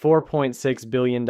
$4.6 billion,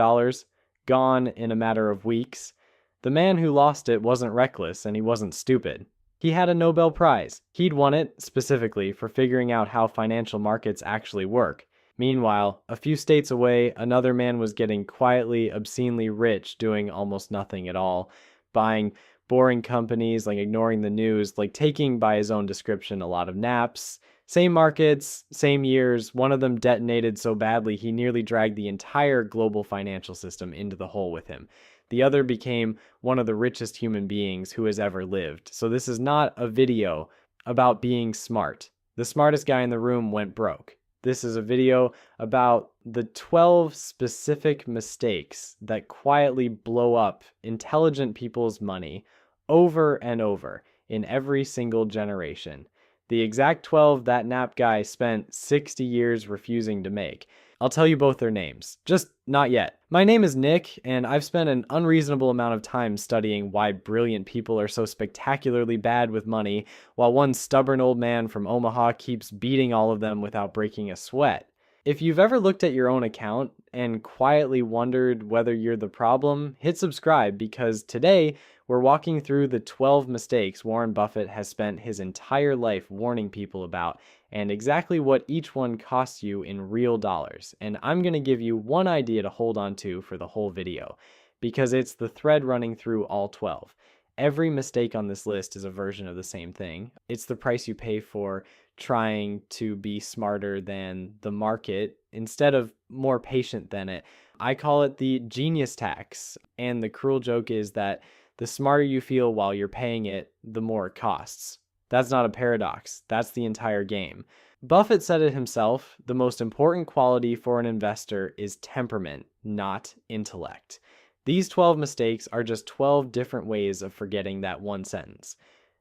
gone in a matter of weeks. The man who lost it wasn't reckless and he wasn't stupid. He had a Nobel Prize. He'd won it specifically for figuring out how financial markets actually work. Meanwhile, a few states away, another man was getting quietly, obscenely rich doing almost nothing at all, buying boring companies, like ignoring the news, like taking, by his own description, a lot of naps. Same markets, same years. One of them detonated so badly he nearly dragged the entire global financial system into the hole with him. The other became one of the richest human beings who has ever lived. So this is not a video about being smart. The smartest guy in the room went broke. This is a video about the 12 specific mistakes that quietly blow up intelligent people's money over and over in every single generation. The exact 12 that nap guy spent 60 years refusing to make. I'll tell you both their names, just not yet. My name is Nick, and I've spent an unreasonable amount of time studying why brilliant people are so spectacularly bad with money, while one stubborn old man from Omaha keeps beating all of them without breaking a sweat. If you've ever looked at your own account and quietly wondered whether you're the problem, hit subscribe, because today we're walking through the 12 mistakes Warren Buffett has spent his entire life warning people about, and exactly what each one costs you in real dollars. And I'm going to give you one idea to hold on to for the whole video, because it's the thread running through all 12. Every mistake on this list is a version of the same thing. It's the price you pay for trying to be smarter than the market instead of more patient than it. I call it the genius tax. And the cruel joke is that the smarter you feel while you're paying it, the more it costs. That's not a paradox. That's the entire game. Buffett said it himself, the most important quality for an investor is temperament, not intellect. These 12 mistakes are just 12 different ways of forgetting that one sentence.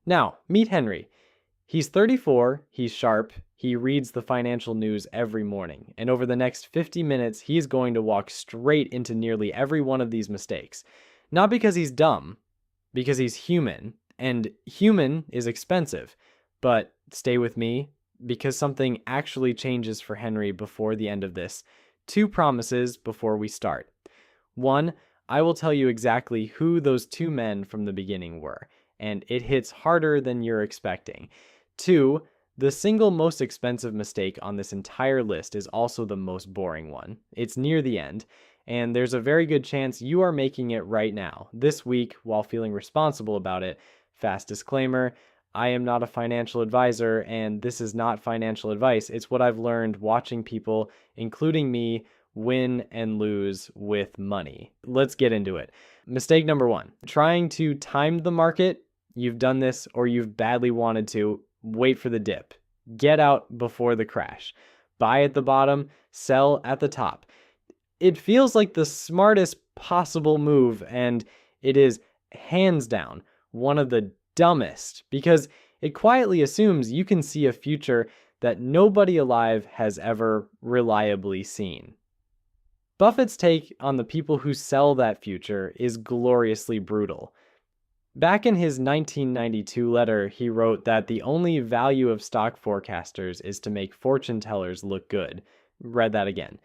Now, meet Henry. He's 34, he's sharp, he reads the financial news every morning, and over the next 50 minutes, he's going to walk straight into nearly every one of these mistakes. Not because he's dumb, because he's human, and human is expensive. But stay with me, because something actually changes for Henry before the end of this. 2 promises before we start. 1, I will tell you exactly who those 2 men from the beginning were, and it hits harder than you're expecting. 2, the single most expensive mistake on this entire list is also the most boring one. It's near the end, and there's a very good chance you are making it right now, this week, while feeling responsible about it. Fast disclaimer, I am not a financial advisor, and this is not financial advice. It's what I've learned watching people, including me, win and lose with money. Let's get into it. Mistake number 1, trying to time the market. You've done this, or you've badly wanted to. Wait for the dip. Get out before the crash. Buy at the bottom, sell at the top. It feels like the smartest possible move, and it is hands down one of the dumbest, because it quietly assumes you can see a future that nobody alive has ever reliably seen. Buffett's take on the people who sell that future is gloriously brutal. Back in his 1992 letter, he wrote that the only value of stock forecasters is to make fortune tellers look good. Read that again.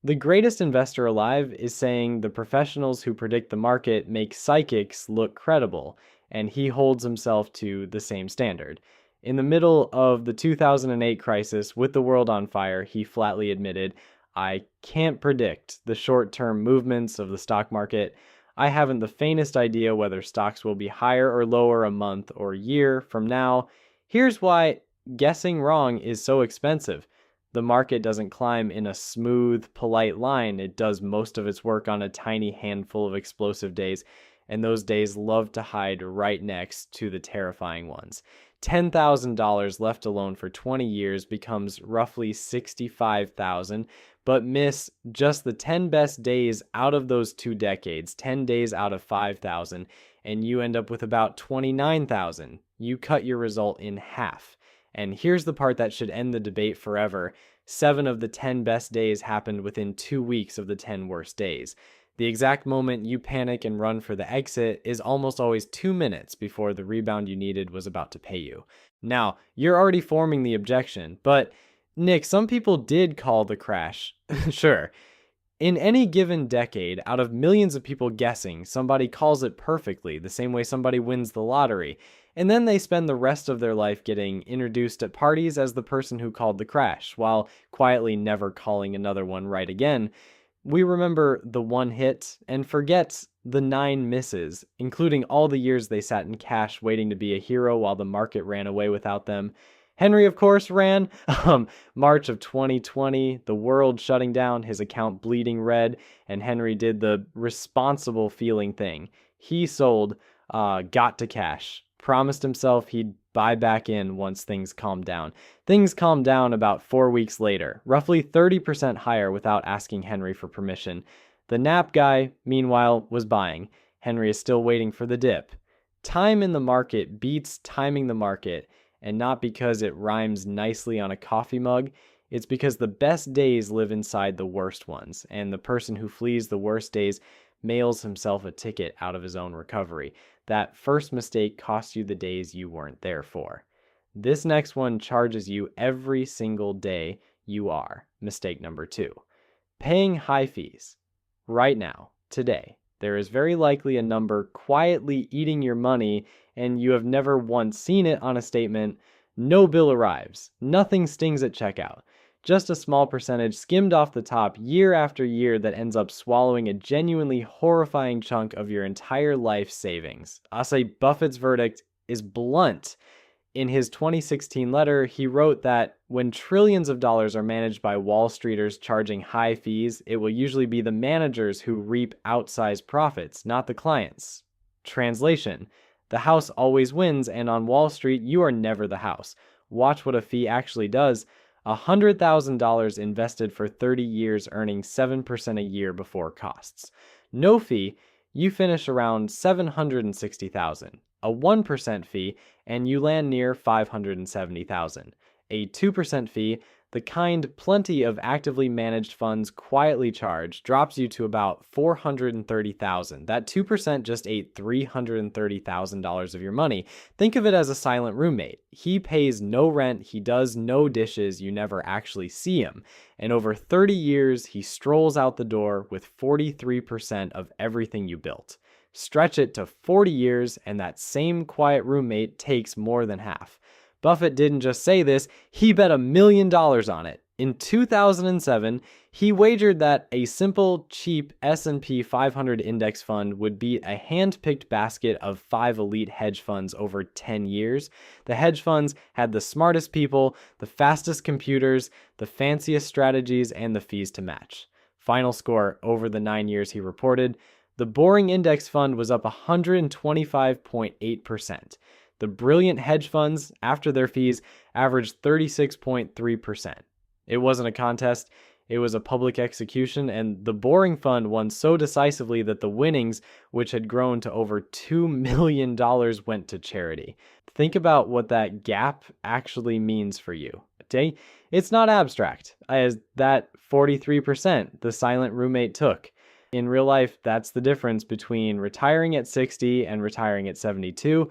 The greatest investor alive is saying the professionals who predict the market make psychics look credible, and he holds himself to the same standard. In the middle of the 2008 crisis, with the world on fire, he flatly admitted, "I can't predict the short-term movements of the stock market. I haven't the faintest idea whether stocks will be higher or lower a month or a year from now. Here's why guessing wrong is so expensive. The market doesn't climb in a smooth, polite line. It does most of its work on a tiny handful of explosive days, and those days love to hide right next to the terrifying ones. $10,000 left alone for 20 years becomes roughly $65,000, but miss just the 10 best days out of those 2 decades, 10 days out of 5,000, and you end up with about 29,000. You cut your result in half. And here's the part that should end the debate forever. 7 of the 10 best days happened within 2 weeks of the 10 worst days. The exact moment you panic and run for the exit is almost always 2 minutes before the rebound you needed was about to pay you. Now, you're already forming the objection, but Nick, some people did call the crash. Sure. In any given decade, out of millions of people guessing, somebody calls it perfectly, the same way somebody wins the lottery. And then they spend the rest of their life getting introduced at parties as the person who called the crash, while quietly never calling another one right again. We remember the one hit and forget the 9 misses, including all the years they sat in cash waiting to be a hero while the market ran away without them. Henry, of course, ran. March of 2020, the world shutting down, his account bleeding red, and Henry did the responsible feeling thing. He sold, got to cash, promised himself he'd buy back in once things calmed down. Things calmed down about 4 weeks later, roughly 30% higher without asking Henry for permission. The nap guy, meanwhile, was buying. Henry is still waiting for the dip. Time in the market beats timing the market, and not because it rhymes nicely on a coffee mug. It's because the best days live inside the worst ones, and the person who flees the worst days mails himself a ticket out of his own recovery. That first mistake cost you the days you weren't there for. This next one charges you every single day you are. Mistake number 2. Paying high fees. Right now, today, there is very likely a number quietly eating your money, and you have never once seen it on a statement. No bill arrives. Nothing stings at checkout. Just a small percentage skimmed off the top year after year that ends up swallowing a genuinely horrifying chunk of your entire life savings. I'll say Buffett's verdict is blunt. In his 2016 letter, he wrote that when trillions of dollars are managed by Wall Streeters charging high fees, it will usually be the managers who reap outsized profits, not the clients. Translation: the house always wins, and on Wall Street, you are never the house. Watch what a fee actually does. $100,000 invested for 30 years earning 7% a year before costs. No fee, you finish around $760,000. A 1% fee, and you land near $570,000. A 2% fee, the kind plenty of actively managed funds quietly charge, drops you to about $430,000. That 2% just ate $330,000 of your money. Think of it as a silent roommate. He pays no rent, he does no dishes, you never actually see him. And over 30 years, he strolls out the door with 43% of everything you built. Stretch it to 40 years, and that same quiet roommate takes more than half. Buffett didn't just say this, he bet $1 million on it. In 2007, he wagered that a simple, cheap S&P 500 index fund would beat a hand-picked basket of 5 elite hedge funds over 10 years. The hedge funds had the smartest people, the fastest computers, the fanciest strategies, and the fees to match. Final score over the 9 years he reported: the boring index fund was up 125.8%. The brilliant hedge funds, after their fees, averaged 36.3%. It wasn't a contest, it was a public execution, and the boring fund won so decisively that the winnings, which had grown to over $2 million, went to charity. Think about what that gap actually means for you. Okay? It's not abstract, as that 43% the silent roommate took. In real life, that's the difference between retiring at 60 and retiring at 72.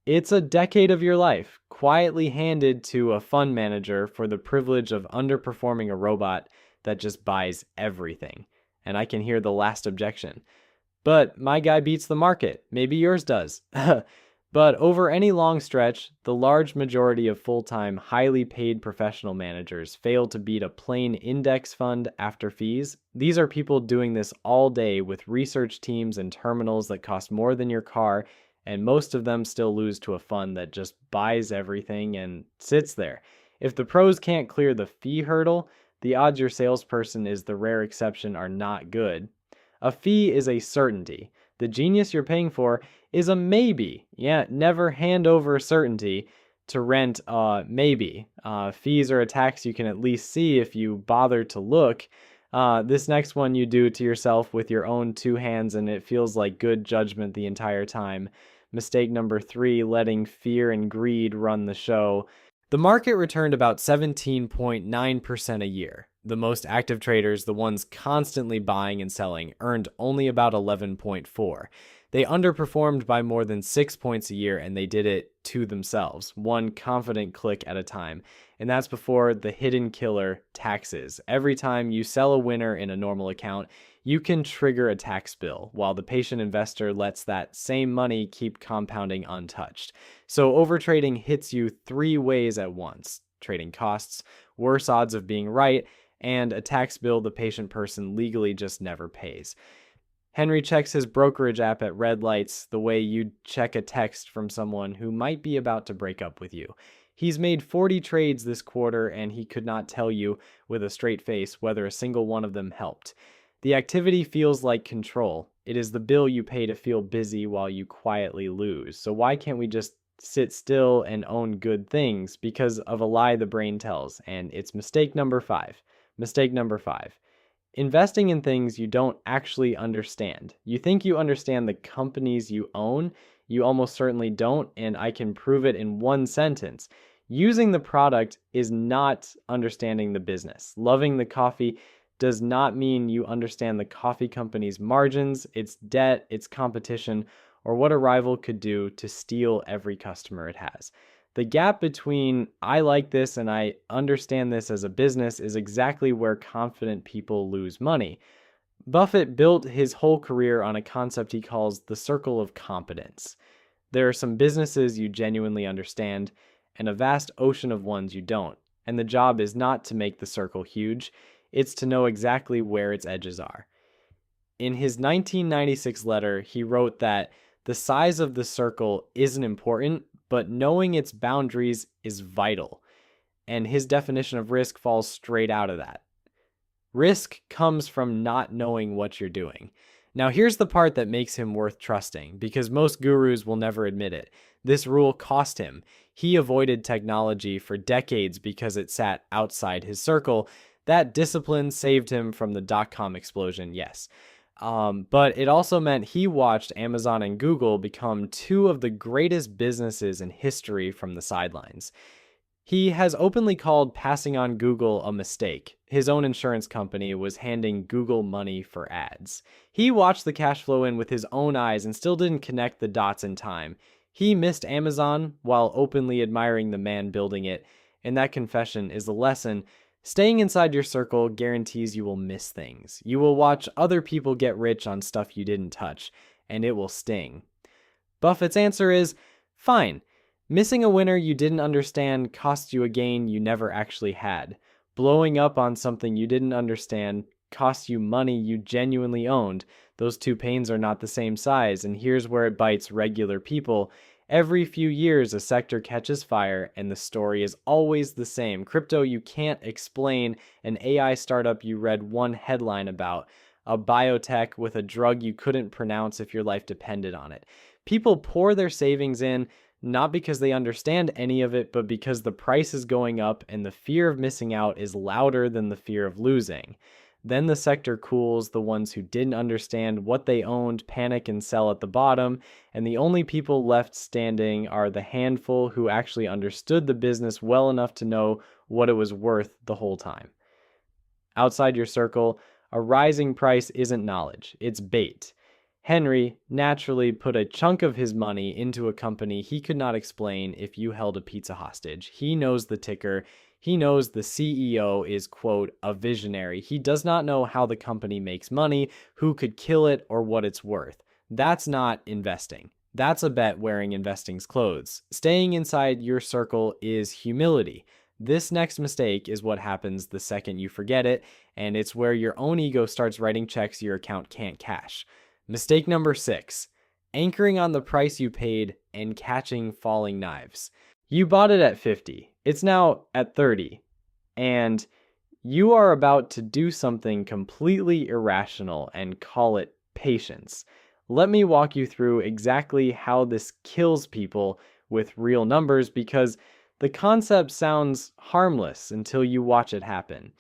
It's a decade of your life, quietly handed to a fund manager for the privilege of underperforming a robot that just buys everything. And I can hear the last objection. But my guy beats the market. Maybe yours does. But over any long stretch, the large majority of full-time, highly paid professional managers fail to beat a plain index fund after fees. These are people doing this all day with research teams and terminals that cost more than your car, and most of them still lose to a fund that just buys everything and sits there. If the pros can't clear the fee hurdle, the odds your salesperson is the rare exception are not good. A fee is a certainty. The genius you're paying for is a maybe. Yeah, never hand over certainty to rent maybe. Fees are a tax you can at least see if you bother to look. This next one you do to yourself with your own 2 hands, and it feels like good judgment the entire time. Mistake number 3, letting fear and greed run the show. The market returned about 17.9% a year. The most active traders, the ones constantly buying and selling, earned only about 11.4%. They underperformed by more than 6 points a year, and they did it to themselves, one confident click at a time. And that's before the hidden killer, taxes. Every time you sell a winner in a normal account, you can trigger a tax bill, while the patient investor lets that same money keep compounding untouched. So overtrading hits you 3 ways at once: trading costs, worse odds of being right, and a tax bill the patient person legally just never pays. Henry checks his brokerage app at red lights the way you'd check a text from someone who might be about to break up with you. He's made 40 trades this quarter, and he could not tell you with a straight face whether a single one of them helped. The activity feels like control. It is the bill you pay to feel busy while you quietly lose. So why can't we just sit still and own good things? Because of a lie the brain tells, and it's mistake number 5. Mistake number 5. Investing in things you don't actually understand. You think you understand the companies you own. You almost certainly don't, and I can prove it in one sentence. Using the product is not understanding the business. Loving the coffee does not mean you understand the coffee company's margins, its debt, its competition, or what a rival could do to steal every customer it has. The gap between I like this and I understand this as a business is exactly where confident people lose money. Buffett built his whole career on a concept he calls the circle of competence. There are some businesses you genuinely understand and a vast ocean of ones you don't. And the job is not to make the circle huge, it's to know exactly where its edges are. In his 1996 letter, he wrote that the size of the circle isn't important, but knowing its boundaries is vital. And his definition of risk falls straight out of that. Risk comes from not knowing what you're doing. Now, here's the part that makes him worth trusting, because most gurus will never admit it. This rule cost him. He avoided technology for decades because it sat outside his circle. That discipline saved him from the dot-com explosion, yes. But it also meant he watched Amazon and Google become 2 of the greatest businesses in history from the sidelines. He has openly called passing on Google a mistake. His own insurance company was handing Google money for ads. He watched the cash flow in with his own eyes and still didn't connect the dots in time. He missed Amazon while openly admiring the man building it, and that confession is the lesson. Staying inside your circle guarantees you will miss things. You will watch other people get rich on stuff you didn't touch, and it will sting. Buffett's answer is, fine. Missing a winner you didn't understand costs you a gain you never actually had. Blowing up on something you didn't understand costs you money you genuinely owned. Those 2 pains are not the same size, and here's where it bites regular people. Every few years, a sector catches fire, and the story is always the same. Crypto you can't explain, an AI startup you read one headline about, a biotech with a drug you couldn't pronounce if your life depended on it. People pour their savings in, not because they understand any of it, but because the price is going up and the fear of missing out is louder than the fear of losing. Then the sector cools, the ones who didn't understand what they owned panic and sell at the bottom, and the only people left standing are the handful who actually understood the business well enough to know what it was worth the whole time. Outside your circle, a rising price isn't knowledge, it's bait. Henry naturally put a chunk of his money into a company he could not explain if you held a pizza hostage. He knows the ticker. He knows the CEO is, quote, a visionary. He does not know how the company makes money, who could kill it, or what it's worth. That's not investing. That's a bet wearing investing's clothes. Staying inside your circle is humility. This next mistake is what happens the second you forget it, and it's where your own ego starts writing checks your account can't cash. Mistake number 6, anchoring on the price you paid and catching falling knives. You bought it at 50. It's now at 30. And you are about to do something completely irrational and call it patience. Let me walk you through exactly how this kills people with real numbers, because the concept sounds harmless until you watch it happen.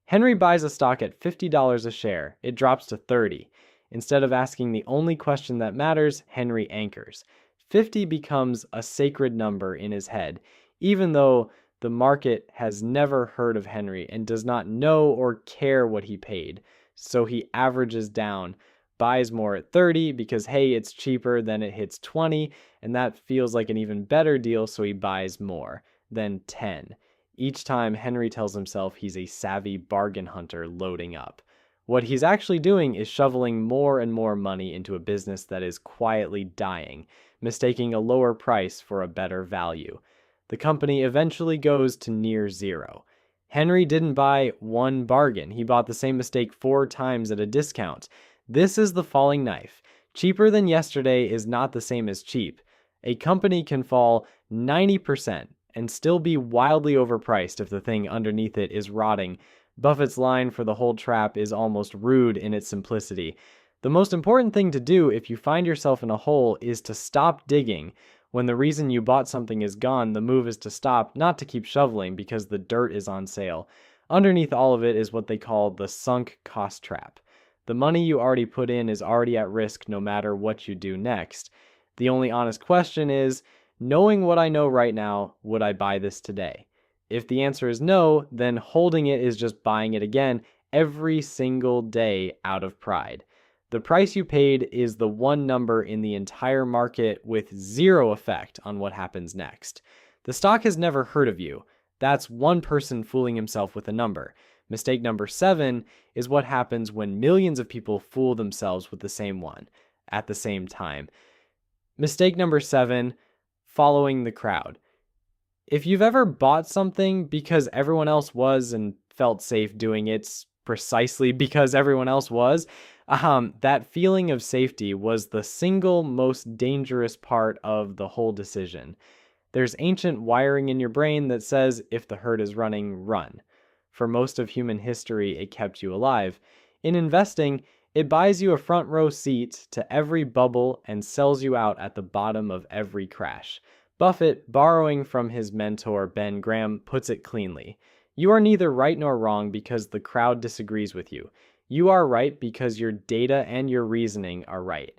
Henry buys a stock at $50 a share. It drops to 30. Instead of asking the only question that matters, Henry anchors. 50 becomes a sacred number in his head, even though the market has never heard of Henry and does not know or care what he paid. So he averages down, buys more at 30 because, hey, it's cheaper, then it hits 20, and that feels like an even better deal, so he buys more, then 10. Each time, Henry tells himself he's a savvy bargain hunter loading up. What he's actually doing is shoveling more and more money into a business that is quietly dying, mistaking a lower price for a better value. The company eventually goes to near zero. Henry didn't buy one bargain. He bought the same mistake 4 times at a discount. This is the falling knife. Cheaper than yesterday is not the same as cheap. A company can fall 90% and still be wildly overpriced if the thing underneath it is rotting. Buffett's line for the whole trap is almost rude in its simplicity. The most important thing to do if you find yourself in a hole is to stop digging. When the reason you bought something is gone, the move is to stop, not to keep shoveling because the dirt is on sale. Underneath all of it is what they call the sunk cost trap. The money you already put in is already at risk no matter what you do next. The only honest question is, knowing what I know right now, would I buy this today? If the answer is no, then holding it is just buying it again every single day out of pride. The price you paid is the one number in the entire market with zero effect on what happens next. The stock has never heard of you. That's one person fooling himself with a number. Mistake number 7 is what happens when millions of people fool themselves with the same one at the same time. Mistake number 7, following the crowd. If you've ever bought something because everyone else was and felt safe doing it precisely because everyone else was, that feeling of safety was the single most dangerous part of the whole decision. There's ancient wiring in your brain that says if the herd is running, run. For most of human history, it kept you alive. In investing, it buys you a front row seat to every bubble and sells you out at the bottom of every crash. Buffett, borrowing from his mentor Ben Graham, puts it cleanly. You are neither right nor wrong because the crowd disagrees with you. You are right because your data and your reasoning are right.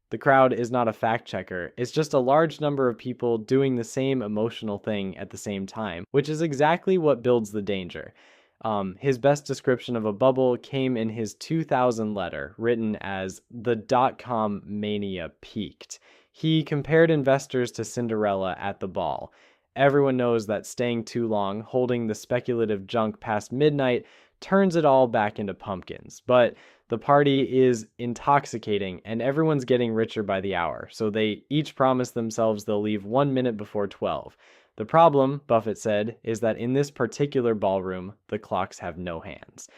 The crowd is not a fact checker. It's just a large number of people doing the same emotional thing at the same time, which is exactly what builds the danger. His best description of a bubble came in his 2000 letter, written as the dot-com mania peaked. He compared investors to Cinderella at the ball. Everyone knows that staying too long, holding the speculative junk past midnight, turns it all back into pumpkins. But the party is intoxicating and everyone's getting richer by the hour, so they each promise themselves they'll leave 1 minute before 12. The problem, Buffett said, is that in this particular ballroom, the clocks have no hands.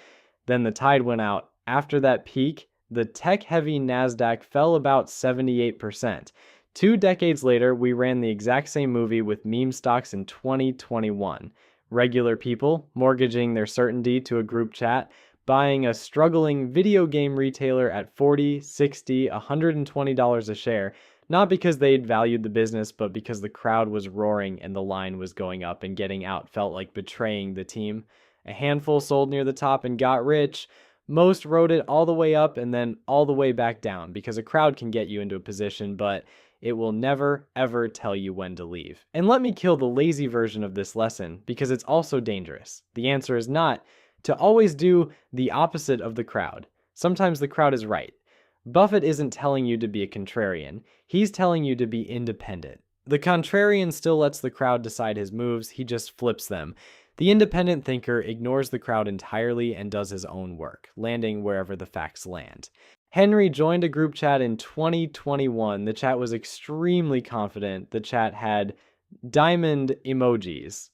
Then the tide went out. After that peak, the tech-heavy NASDAQ fell about 78%. 2 decades later, we ran the exact same movie with meme stocks in 2021. Regular people mortgaging their certainty to a group chat, buying a struggling video game retailer at $40, $60, $120 a share, not because they'd valued the business, but because the crowd was roaring and the line was going up, and getting out felt like betraying the team. A handful sold near the top and got rich. Most rode it all the way up and then all the way back down, because a crowd can get you into a position, but it will never, ever tell you when to leave. And let me kill the lazy version of this lesson, because it's also dangerous. The answer is not to always do the opposite of the crowd. Sometimes the crowd is right. Buffett isn't telling you to be a contrarian. He's telling you to be independent. The contrarian still lets the crowd decide his moves. He just flips them. The independent thinker ignores the crowd entirely and does his own work, landing wherever the facts land. Henry joined a group chat in 2021. The chat was extremely confident. The chat had diamond emojis.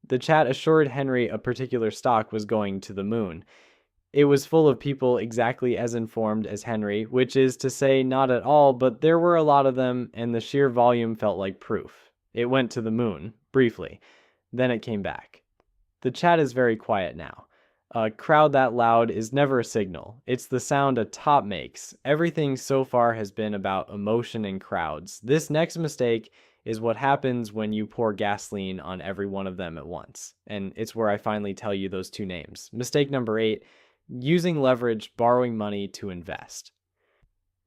The chat assured Henry a particular stock was going to the moon. It was full of people exactly as informed as Henry, which is to say not at all, but there were a lot of them, and the sheer volume felt like proof. It went to the moon, briefly. Then it came back. The chat is very quiet now. A crowd that loud is never a signal. It's the sound a top makes. Everything so far has been about emotion and crowds. This next mistake is what happens when you pour gasoline on every one of them at once. And it's where I finally tell you those 2 names. Mistake number 8, using leverage, borrowing money to invest.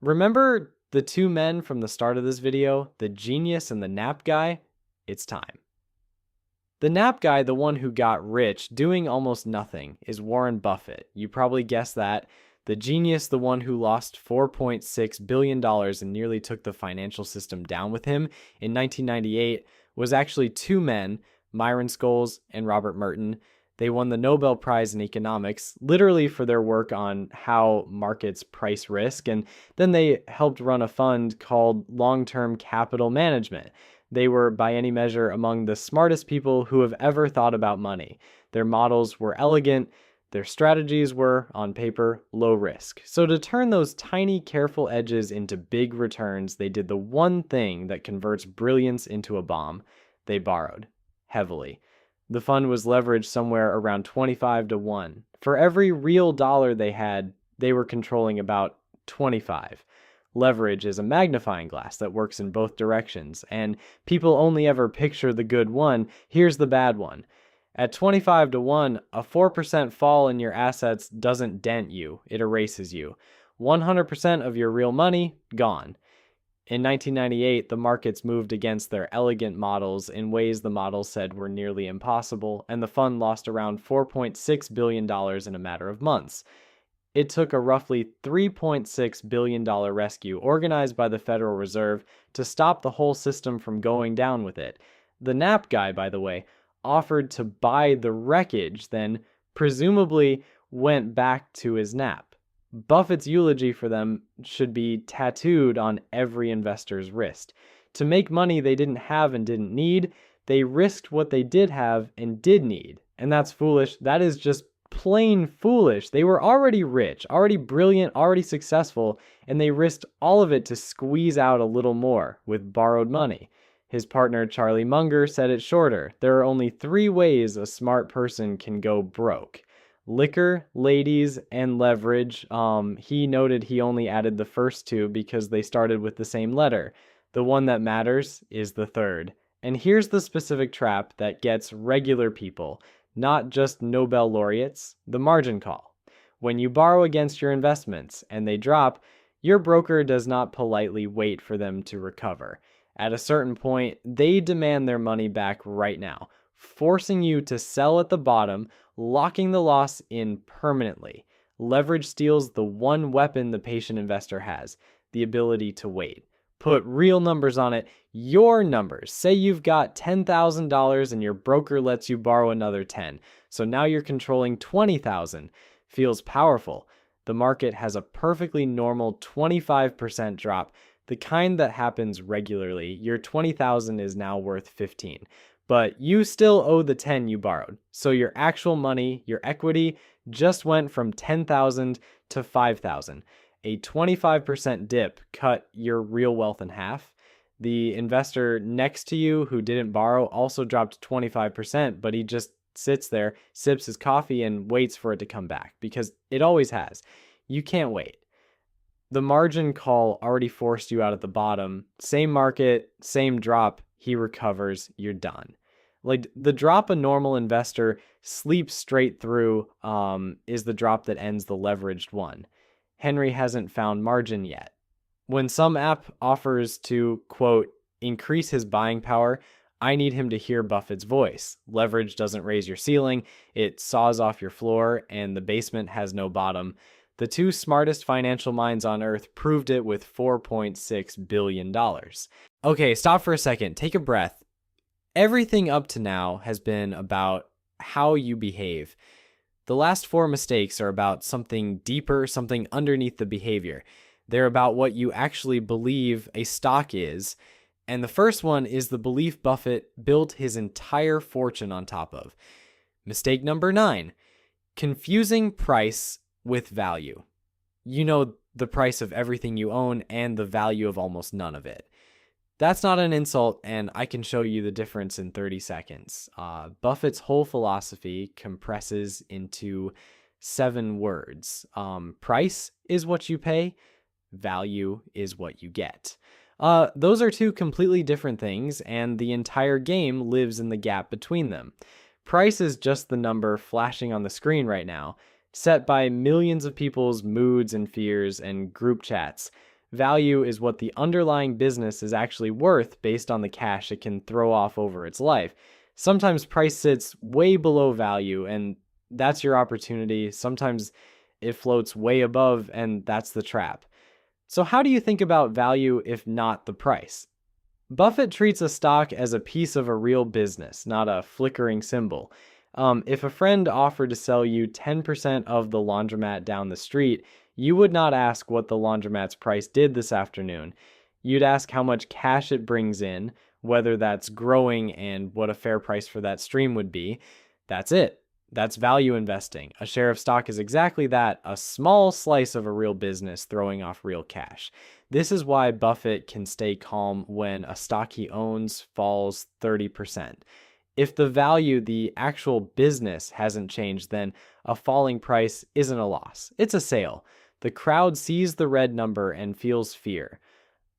Remember the 2 men from the start of this video, the genius and the nap guy? It's time. The nap guy, the one who got rich doing almost nothing, is Warren Buffett. You probably guessed that. The genius, the one who lost $4.6 billion and nearly took the financial system down with him in 1998, was actually two men, Myron Scholes and Robert Merton. They won the Nobel Prize in Economics, literally for their work on how markets price risk, and then they helped run a fund called Long-Term Capital Management. They were, by any measure, among the smartest people who have ever thought about money. Their models were elegant. Their strategies were, on paper, low risk. So to turn those tiny, careful edges into big returns, they did the one thing that converts brilliance into a bomb. They borrowed, heavily. The fund was leveraged somewhere around 25 to 1. For every real dollar they had, they were controlling about 25. Leverage is a magnifying glass that works in both directions, and people only ever picture the good one. Here's the bad one. At 25 to 1, a 4% fall in your assets doesn't dent you, it erases you. 100% of your real money, gone. In 1998, the markets moved against their elegant models in ways the models said were nearly impossible, and the fund lost around $4.6 billion in a matter of months. It took a roughly $3.6 billion rescue organized by the Federal Reserve to stop the whole system from going down with it. The nap guy, by the way, offered to buy the wreckage, then presumably went back to his nap. Buffett's eulogy for them should be tattooed on every investor's wrist. To make money they didn't have and didn't need, they risked what they did have and did need. And that's foolish. That is just plain foolish. They were already rich, already brilliant, already successful, and they risked all of it to squeeze out a little more with borrowed money. His partner, Charlie Munger, said it shorter. There are only 3 ways a smart person can go broke: liquor, ladies, and leverage. He noted he only added the first 2 because they started with the same letter. The one that matters is the third. And here's the specific trap that gets regular people, not just Nobel laureates: the margin call. When you borrow against your investments and they drop, your broker does not politely wait for them to recover. At a certain point, they demand their money back right now, forcing you to sell at the bottom, locking the loss in permanently. Leverage steals the one weapon the patient investor has: the ability to wait. Put real numbers on it, your numbers. Say you've got $10,000 and your broker lets you borrow another 10. So now you're controlling 20,000. Feels powerful. The market has a perfectly normal 25% drop, the kind that happens regularly. Your 20,000 is now worth 15. But you still owe the 10 you borrowed. So your actual money, your equity, just went from 10,000 to 5,000. A 25% dip cut your real wealth in half. The investor next to you who didn't borrow also dropped 25%, but he just sits there, sips his coffee, and waits for it to come back, because it always has. You can't wait. The margin call already forced you out at the bottom. Same market, same drop, he recovers, you're done. Like, the drop a normal investor sleeps straight through is the drop that ends the leveraged one. Henry hasn't found margin yet. When some app offers to, quote, increase his buying power, I need him to hear Buffett's voice. Leverage doesn't raise your ceiling, it saws off your floor, and the basement has no bottom. The 2 smartest financial minds on earth proved it with $4.6 billion. Okay, stop for a second. Take a breath. Everything up to now has been about how you behave. The last 4 mistakes are about something deeper, something underneath the behavior. They're about what you actually believe a stock is. And the first one is the belief Buffett built his entire fortune on top of. Mistake number 9, confusing price with value. You know the price of everything you own and the value of almost none of it. That's not an insult, and I can show you the difference in 30 seconds. Buffett's whole philosophy compresses into 7 words. Price is what you pay. Value is what you get. Those are 2 completely different things, and the entire game lives in the gap between them. Price is just the number flashing on the screen right now, set by millions of people's moods and fears and group chats. Value is what the underlying business is actually worth based on the cash it can throw off over its life. Sometimes price sits way below value, and that's your opportunity. Sometimes it floats way above, and that's the trap. So how do you think about value if not the price? Buffett treats a stock as a piece of a real business, not a flickering symbol. If a friend offered to sell you 10% of the laundromat down the street, you would not ask what the laundromat's price did this afternoon. You'd ask how much cash it brings in, whether that's growing, and what a fair price for that stream would be. That's it. That's value investing. A share of stock is exactly that, a small slice of a real business throwing off real cash. This is why Buffett can stay calm when a stock he owns falls 30%. If the value, the actual business, hasn't changed, then a falling price isn't a loss. It's a sale. The crowd sees the red number and feels fear.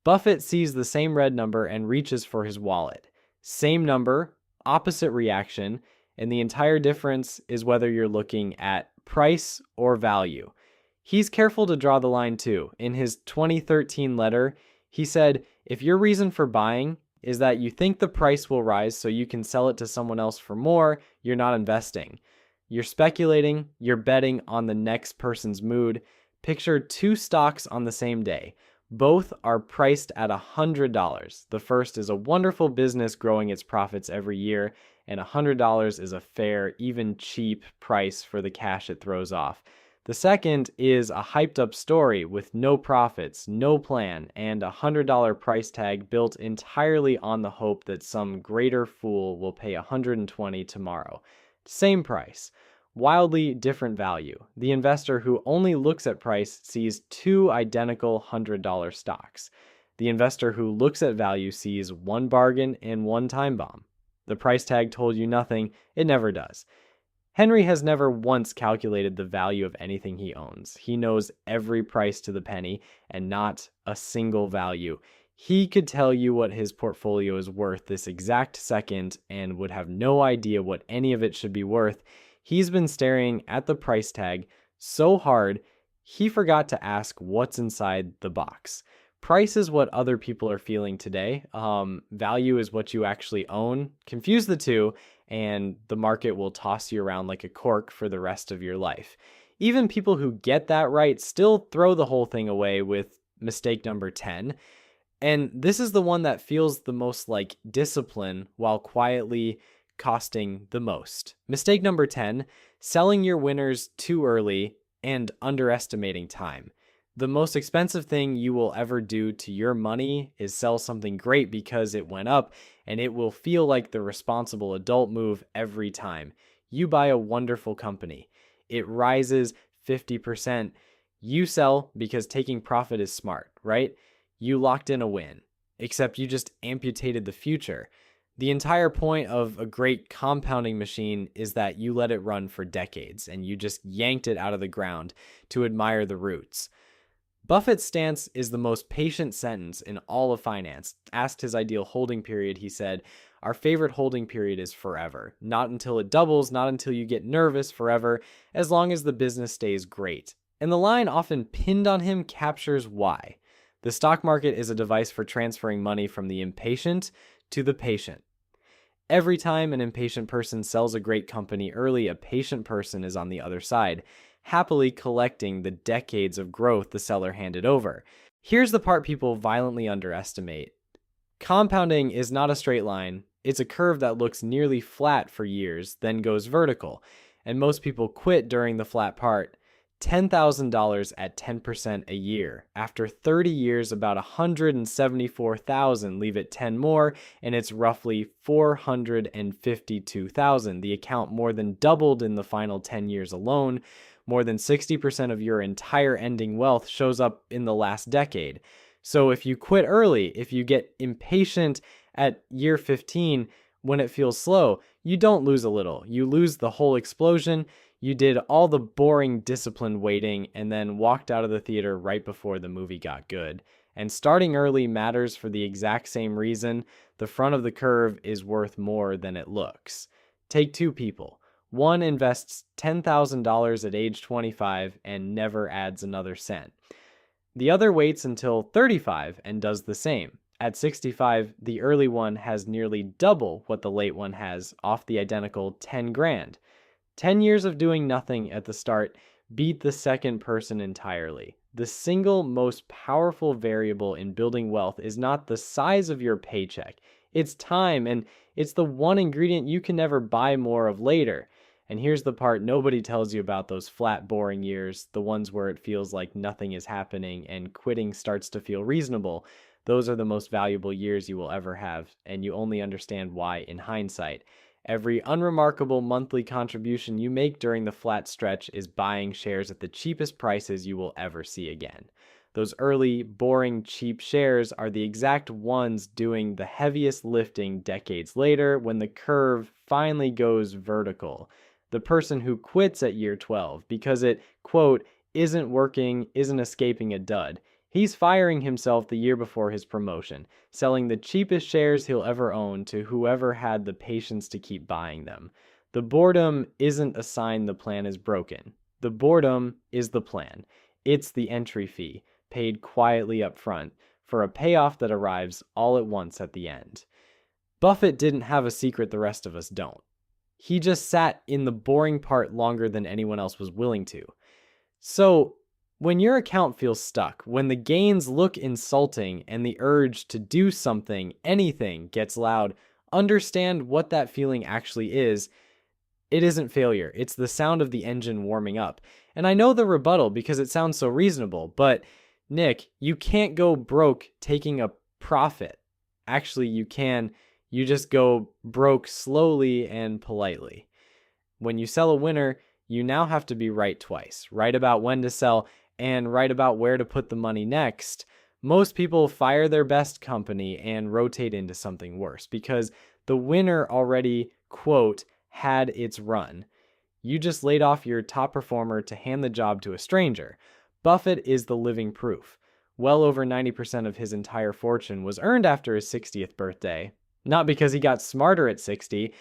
Buffett sees the same red number and reaches for his wallet. Same number, opposite reaction, and the entire difference is whether you're looking at price or value. He's careful to draw the line too. In his 2013 letter, he said, if your reason for buying is that you think the price will rise so you can sell it to someone else for more, you're not investing. You're speculating, you're betting on the next person's mood. Picture two stocks on the same day. Both are priced at $100. The first is a wonderful business growing its profits every year, and $100 is a fair, even cheap price for the cash it throws off. The second is a hyped up story with no profits, no plan, and a $100 price tag built entirely on the hope that some greater fool will pay $120 tomorrow. Same price. Wildly different value. The investor who only looks at price sees two identical $100 stocks. The investor who looks at value sees one bargain and one time bomb. The price tag told you nothing. It never does. Henry has never once calculated the value of anything he owns. He knows every price to the penny and not a single value. He could tell you what his portfolio is worth this exact second and would have no idea what any of it should be worth. He's been staring at the price tag so hard, he forgot to ask what's inside the box. Price is what other people are feeling today. Value is what you actually own. Confuse the two, and the market will toss you around like a cork for the rest of your life. Even people who get that right still throw the whole thing away with mistake number 10. And this is the one that feels the most like discipline while quietly costing the most. Mistake number 10, selling your winners too early and underestimating time. The most expensive thing you will ever do to your money is sell something great because it went up, and it will feel like the responsible adult move every time. You buy a wonderful company. It rises 50%. You sell because taking profit is smart, right? You locked in a win, except you just amputated the future. The entire point of a great compounding machine is that you let it run for decades and you just yanked it out of the ground to admire the roots. Buffett's stance is the most patient sentence in all of finance. Asked his ideal holding period, he said, "Our favorite holding period is forever. Not until it doubles, not until you get nervous, forever, as long as the business stays great." And the line often pinned on him captures why. The stock market is a device for transferring money from the impatient to the patient. Every time an impatient person sells a great company early, a patient person is on the other side, happily collecting the decades of growth the seller handed over. Here's the part people violently underestimate. Compounding is not a straight line. It's a curve that looks nearly flat for years, then goes vertical. And most people quit during the flat part. $10,000 at 10% a year. After 30 years, about $174,000. Leave it 10 more, and it's roughly $452,000. The account more than doubled in the final 10 years alone. More than 60% of your entire ending wealth shows up in the last decade. So if you quit early, if you get impatient at year 15 when it feels slow, you don't lose a little. You lose the whole explosion. You did all the boring disciplined waiting and then walked out of the theater right before the movie got good. And starting early matters for the exact same reason. The front of the curve is worth more than it looks. Take two people. One invests $10,000 at age 25 and never adds another cent. The other waits until 35 and does the same. At 65, the early one has nearly double what the late one has off the identical 10 grand. 10 years of doing nothing at the start beat the second person entirely. The single most powerful variable in building wealth is not the size of your paycheck, it's time, and it's the one ingredient you can never buy more of later. And here's the part nobody tells you about: those flat, boring years, the ones where it feels like nothing is happening and quitting starts to feel reasonable. Those are the most valuable years you will ever have, and you only understand why in hindsight. Every unremarkable monthly contribution you make during the flat stretch is buying shares at the cheapest prices you will ever see again. Those early, boring, cheap shares are the exact ones doing the heaviest lifting decades later when the curve finally goes vertical. The person who quits at year 12 because it, quote, isn't working, isn't escaping a dud. He's firing himself the year before his promotion, selling the cheapest shares he'll ever own to whoever had the patience to keep buying them. The boredom isn't a sign the plan is broken. The boredom is the plan. It's the entry fee, paid quietly up front, for a payoff that arrives all at once at the end. Buffett didn't have a secret the rest of us don't. He just sat in the boring part longer than anyone else was willing to. So, when your account feels stuck, when the gains look insulting and the urge to do something, anything, gets loud, understand what that feeling actually is. It isn't failure. It's the sound of the engine warming up. And I know the rebuttal because it sounds so reasonable, but Nick, you can't go broke taking a profit. Actually, you can. You just go broke slowly and politely. When you sell a winner, you now have to be right twice. Right about when to sell and right about where to put the money next. Most people fire their best company and rotate into something worse because the winner already, quote, had its run. You just laid off your top performer to hand the job to a stranger. Buffett is the living proof. Well over 90% of his entire fortune was earned after his 60th birthday. Not because he got smarter at 60,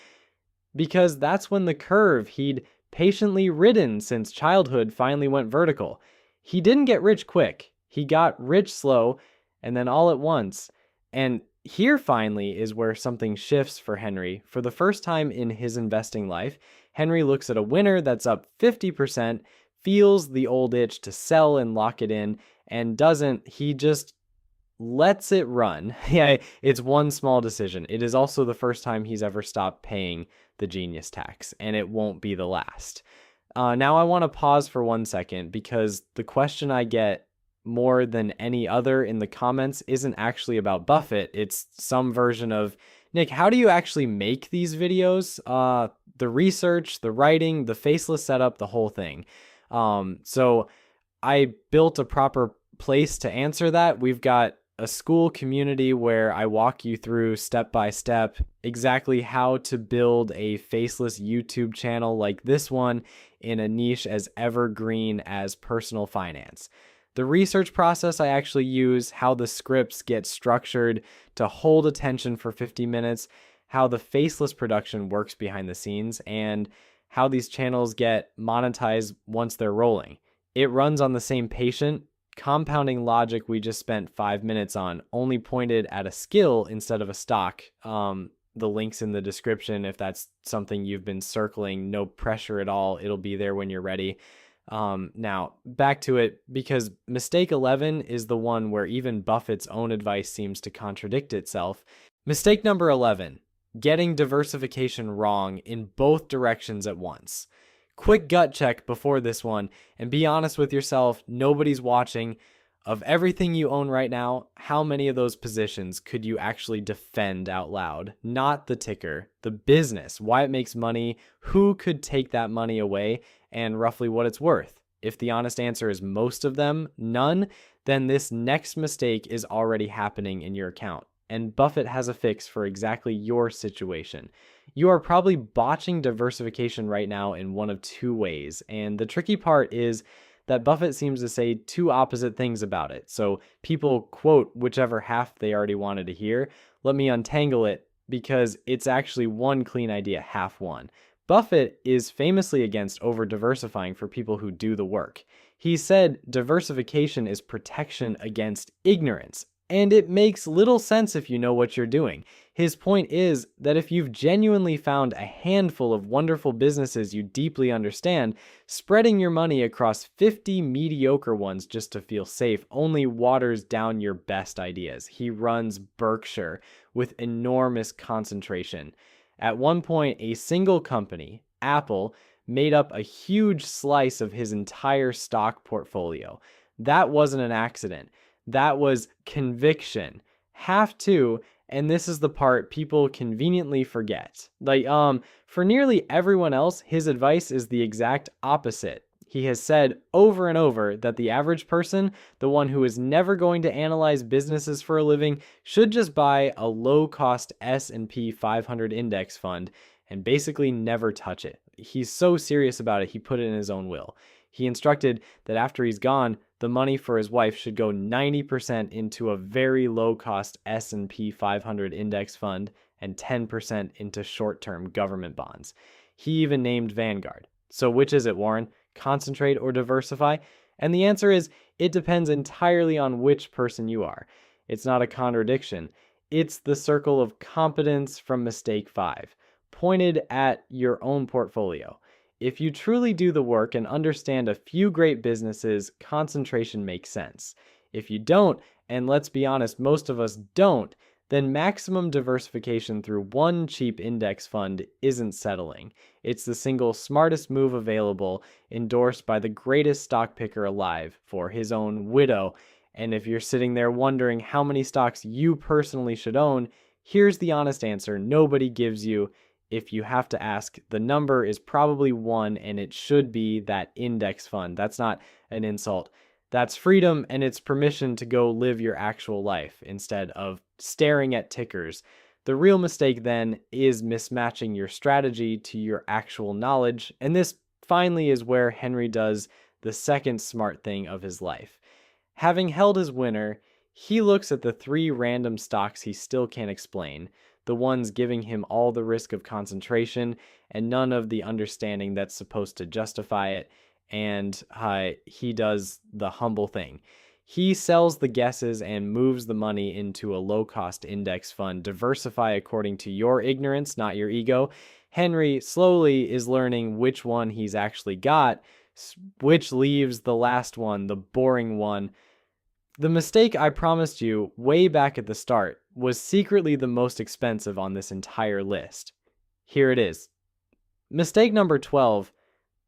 because that's when the curve he'd patiently ridden since childhood finally went vertical. He didn't get rich quick. He got rich slow, and then all at once. And here finally is where something shifts for Henry. For the first time in his investing life, Henry looks at a winner that's up 50%, feels the old itch to sell and lock it in, and doesn't. He just lets it run. Yeah, it's one small decision. It is also the first time he's ever stopped paying the genius tax, and it won't be the last. Now I want to pause for 1 second because the question I get more than any other in the comments isn't actually about Buffett. It's some version of, Nick, how do you actually make these videos? The research, the writing, the faceless setup, the whole thing. So I built a proper place to answer that. We've got a school community where I walk you through step by step exactly how to build a faceless YouTube channel like this one in a niche as evergreen as personal finance. The research process I actually use, how the scripts get structured to hold attention for 50 minutes, how the faceless production works behind the scenes, and how these channels get monetized once they're rolling. It runs on the same patient, compounding logic we just spent 5 minutes on, only pointed at a skill instead of a stock. The link's in the description if that's something you've been circling. No pressure at all. It'll be there when you're ready. Now, back to it, because mistake 11 is the one where even Buffett's own advice seems to contradict itself. Mistake number 11, getting diversification wrong in both directions at once. Quick gut check before this one, and be honest with yourself, nobody's watching. Of everything you own right now, how many of those positions could you actually defend out loud? Not the ticker, the business, why it makes money, who could take that money away, and roughly what it's worth. If the honest answer is most of them, none, then this next mistake is already happening in your account. And Buffett has a fix for exactly your situation. You are probably botching diversification right now in one of two ways. And the tricky part is that Buffett seems to say two opposite things about it. So people quote whichever half they already wanted to hear. Let me untangle it because it's actually one clean idea, half one. Buffett is famously against over-diversifying for people who do the work. He said diversification is protection against ignorance. And it makes little sense if you know what you're doing. His point is that if you've genuinely found a handful of wonderful businesses you deeply understand, spreading your money across 50 mediocre ones just to feel safe only waters down your best ideas. He runs Berkshire with enormous concentration. At one point, a single company, Apple, made up a huge slice of his entire stock portfolio. That wasn't an accident. That was conviction. Have to, and this is the part people conveniently forget. For nearly everyone else, his advice is the exact opposite. He has said over and over that the average person, the one who is never going to analyze businesses for a living, should just buy a low-cost S&P 500 index fund and basically never touch it. He's so serious about it, he put it in his own will. He instructed that after he's gone, the money for his wife should go 90% into a very low-cost S&P 500 index fund and 10% into short-term government bonds. He even named Vanguard. So which is it, Warren? Concentrate or diversify? And the answer is, it depends entirely on which person you are. It's not a contradiction. It's the circle of competence from mistake 5, pointed at your own portfolio. If you truly do the work and understand a few great businesses, concentration makes sense. If you don't, and let's be honest, most of us don't, then maximum diversification through one cheap index fund isn't settling. It's the single smartest move available, endorsed by the greatest stock picker alive for his own widow. And if you're sitting there wondering how many stocks you personally should own, here's the honest answer nobody gives you. If you have to ask, the number is probably 1, and it should be that index fund. That's not an insult. That's freedom, and it's permission to go live your actual life instead of staring at tickers. The real mistake then is mismatching your strategy to your actual knowledge, and this finally is where Henry does the second smart thing of his life. Having held his winner, he looks at the 3 random stocks he still can't explain, the ones giving him all the risk of concentration and none of the understanding that's supposed to justify it, and he does the humble thing. He sells the guesses and moves the money into a low-cost index fund. Diversify according to your ignorance, not your ego. Henry slowly is learning which one he's actually got, which leaves the last one, the boring one. The mistake I promised you way back at the start was secretly the most expensive on this entire list. Here it is. Mistake number 12,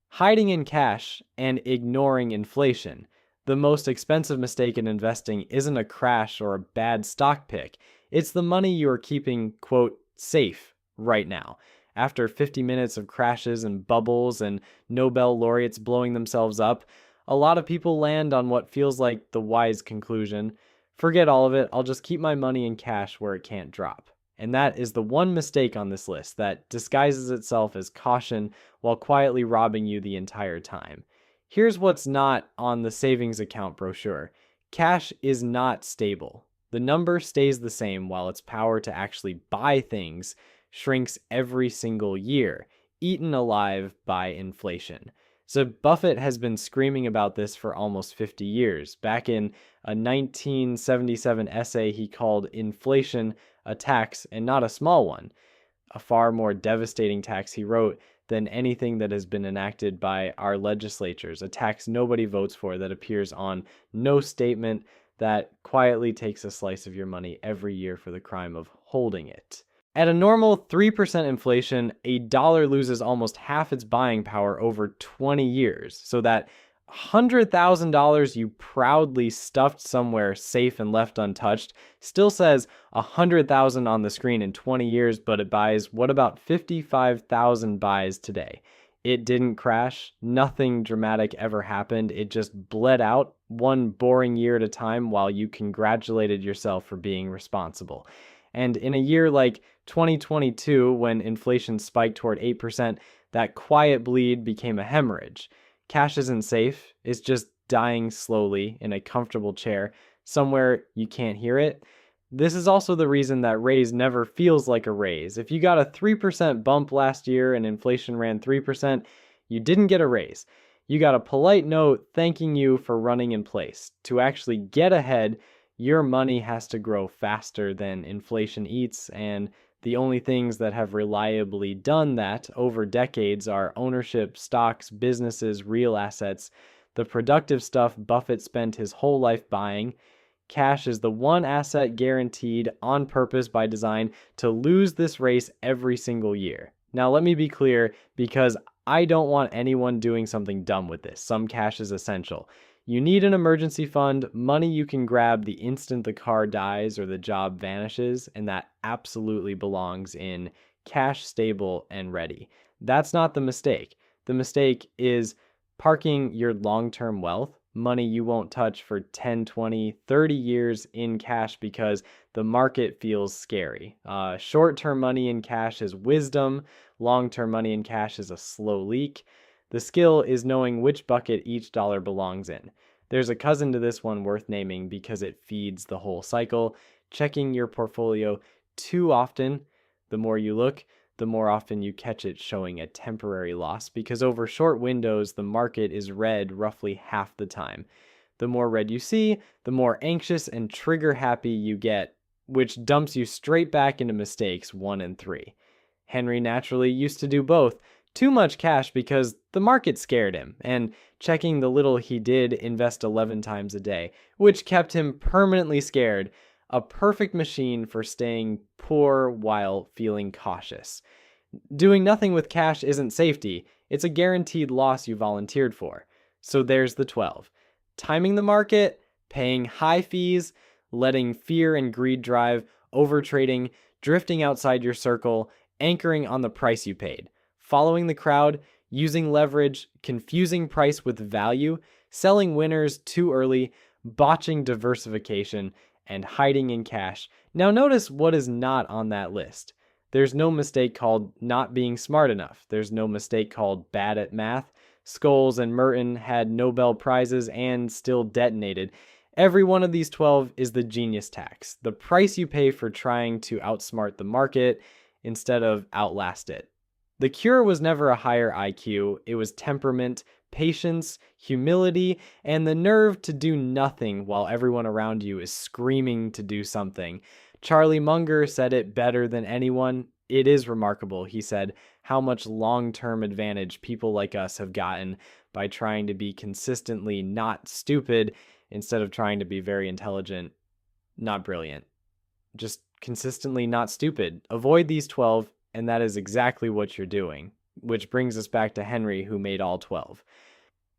hiding in cash and ignoring inflation. The most expensive mistake in investing isn't a crash or a bad stock pick. It's the money you are keeping, quote, safe right now. After 50 minutes of crashes and bubbles and Nobel laureates blowing themselves up, a lot of people land on what feels like the wise conclusion. Forget all of it, I'll just keep my money in cash where it can't drop. And that is the one mistake on this list that disguises itself as caution while quietly robbing you the entire time. Here's what's not on the savings account brochure. Cash is not stable. The number stays the same while its power to actually buy things shrinks every single year, eaten alive by inflation. So Buffett has been screaming about this for almost 50 years. Back in a 1977 essay, he called inflation a tax, and not a small one. A far more devastating tax, he wrote, than anything that has been enacted by our legislatures. A tax nobody votes for, that appears on no statement, that quietly takes a slice of your money every year for the crime of holding it. At a normal 3% inflation, a dollar loses almost half its buying power over 20 years. So that $100,000 you proudly stuffed somewhere safe and left untouched still says $100,000 on the screen in 20 years, but it buys, what about 55,000 buys today? It didn't crash. Nothing dramatic ever happened. It just bled out one boring year at a time while you congratulated yourself for being responsible. And in a year like 2022, when inflation spiked toward 8%, that quiet bleed became a hemorrhage. Cash isn't safe. It's just dying slowly in a comfortable chair, somewhere you can't hear it. This is also the reason that raise never feels like a raise. If you got a 3% bump last year and inflation ran 3%, you didn't get a raise. You got a polite note thanking you for running in place. To actually get ahead, Your money has to grow faster than inflation eats, and the only things that have reliably done that over decades are ownership, stocks, businesses, real assets, the productive stuff Buffett spent his whole life buying. Cash is the one asset guaranteed on purpose by design to lose this race every single year. Now, let me be clear, because I don't want anyone doing something dumb with this. Some cash is essential. You need an emergency fund, money you can grab the instant the car dies or the job vanishes, and that absolutely belongs in cash, stable, and ready. That's not the mistake. The mistake is parking your long-term wealth, money you won't touch for 10, 20, 30 years in cash because the market feels scary. Short-term money in cash is wisdom. Long-term money in cash is a slow leak. The skill is knowing which bucket each dollar belongs in. There's a cousin to this one worth naming because it feeds the whole cycle. Checking your portfolio too often, the more you look, the more often you catch it showing a temporary loss, because over short windows, the market is red roughly half the time. The more red you see, the more anxious and trigger happy you get, which dumps you straight back into mistakes 1 and 3. Henry naturally used to do both. Too much cash because the market scared him, and checking the little he did invest 11 times a day, which kept him permanently scared. A perfect machine for staying poor while feeling cautious. Doing nothing with cash isn't safety, it's a guaranteed loss you volunteered for. So there's the 12. Timing the market, paying high fees, letting fear and greed drive, overtrading, drifting outside your circle, anchoring on the price you paid, following the crowd, using leverage, confusing price with value, selling winners too early, botching diversification, and hiding in cash. Now notice what is not on that list. There's no mistake called not being smart enough. There's no mistake called bad at math. Scholes and Merton had Nobel Prizes and still detonated. Every one of these 12 is the genius tax, the price you pay for trying to outsmart the market instead of outlast it. The cure was never a higher IQ, it was temperament, patience, humility, and the nerve to do nothing while everyone around you is screaming to do something. Charlie Munger said it better than anyone. It is remarkable, he said, how much long-term advantage people like us have gotten by trying to be consistently not stupid instead of trying to be very intelligent, not brilliant. Just consistently not stupid. Avoid these 12, and that is exactly what you're doing. Which brings us back to Henry, who made all 12.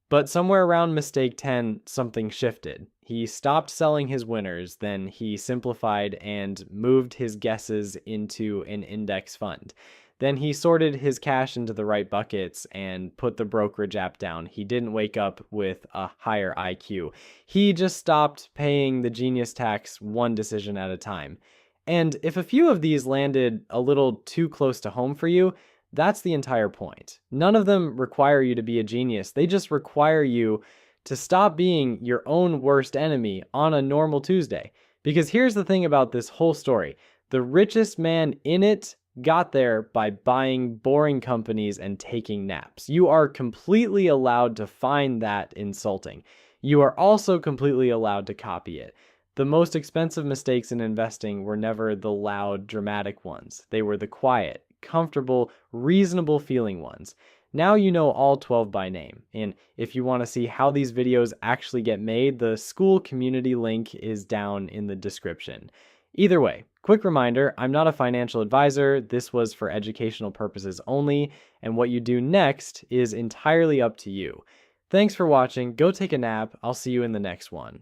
But somewhere around mistake 10, something shifted. He stopped selling his winners, then he simplified and moved his guesses into an index fund. Then he sorted his cash into the right buckets and put the brokerage app down. He didn't wake up with a higher IQ. He just stopped paying the genius tax one decision at a time. And if a few of these landed a little too close to home for you, that's the entire point. None of them require you to be a genius. They just require you to stop being your own worst enemy on a normal Tuesday. Because here's the thing about this whole story. The richest man in it got there by buying boring companies and taking naps. You are completely allowed to find that insulting. You are also completely allowed to copy it. The most expensive mistakes in investing were never the loud, dramatic ones. They were the quiet, comfortable, reasonable feeling ones. Now you know all 12 by name, and if you want to see how these videos actually get made, the school community link is down in the description. Either way, quick reminder, I'm not a financial advisor, this was for educational purposes only, and what you do next is entirely up to you. Thanks for watching, go take a nap, I'll see you in the next one.